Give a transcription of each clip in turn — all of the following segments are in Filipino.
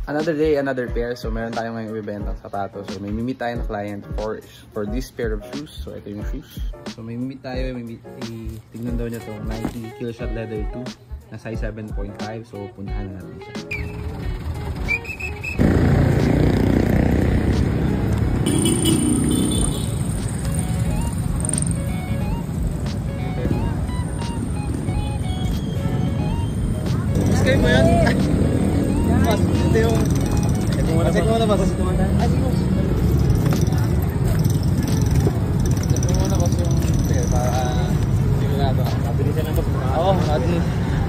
Another day, another pair. So meron tayong ngayong ibebentang sapatos. So may mimit tayo na client for this pair of shoes. So ito yung shoes. So may mimit tayo, tignan daw niya itong Nike Killshot Leather 2 na size 7.5. So puntahan na natin siya. Kayo mo yan? Mas, ito yung... Check mo muna ba? Check mo muna ba yung... Para... sigurado. Mabilisan lang ba? Oo,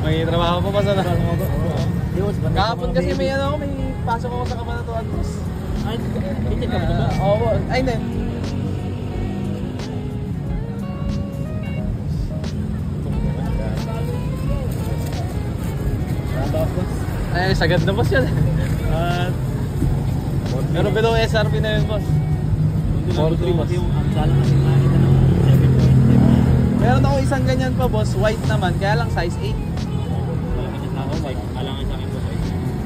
may trabaho pa ba sa na? Kahapon kasi may ano ako, may pasok ako sa Kabanatuan. Ay, hindi ka ba? Oo, ay hindi. Ay, sagad na boss yan. Pero below SRP na yun boss. 4.3 boss. Meron ako isang ganyan pa boss, white naman, kaya lang size 8. Ako white, alangan sa akin boss.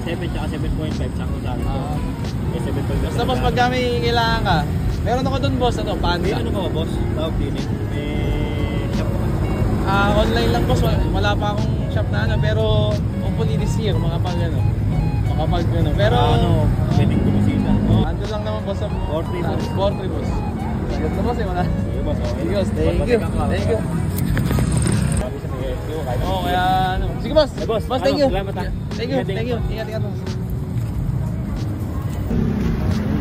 7 tsaka 7.5 sakto sa akin. 7.5. Basta boss pag may kailangan ka. Meron ako dun boss, ano, panda. May ano ka ba boss? Tawag clinic. May shop ka ba? Online lang boss, wala pa akong shop na ano, pero hopefully this year, makapag ano. Pero ano, pwedeng bumisita. Ando lang naman boss sa 4.3 boss. 4.3 boss. Sagad na boss eh, wala. Sige boss, okay. Sige boss, thank you. Thank you. Oh, kaya ano. Sige boss. Boss, Thank you. Thank you. Thank you. Ingat boss.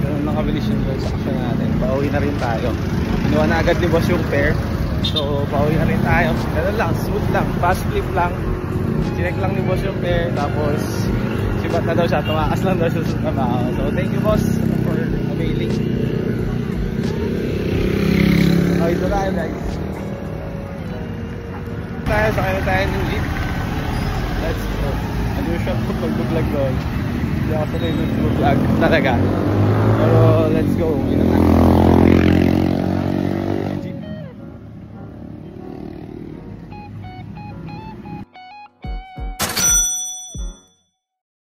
Ganun nakabilis yung transaction natin. Pauwi na rin tayo. Kinuha na agad ni boss yung pair. So, pauwi na rin tayo. Ganun lang, smooth lang, fast flip lang. Chinek lang ni boss yung pair. Tapos, sibat na daw siya. Tumakas lang daw siya sa trabaho. So, thank you boss for availing. Okay, ito tayo guys. Sakay na tayo ng jeep. Let's go. Unusual po pag-vlog doon. Hindi ako sanay ng vlog talaga. Pero let's go. Uwi na tayo.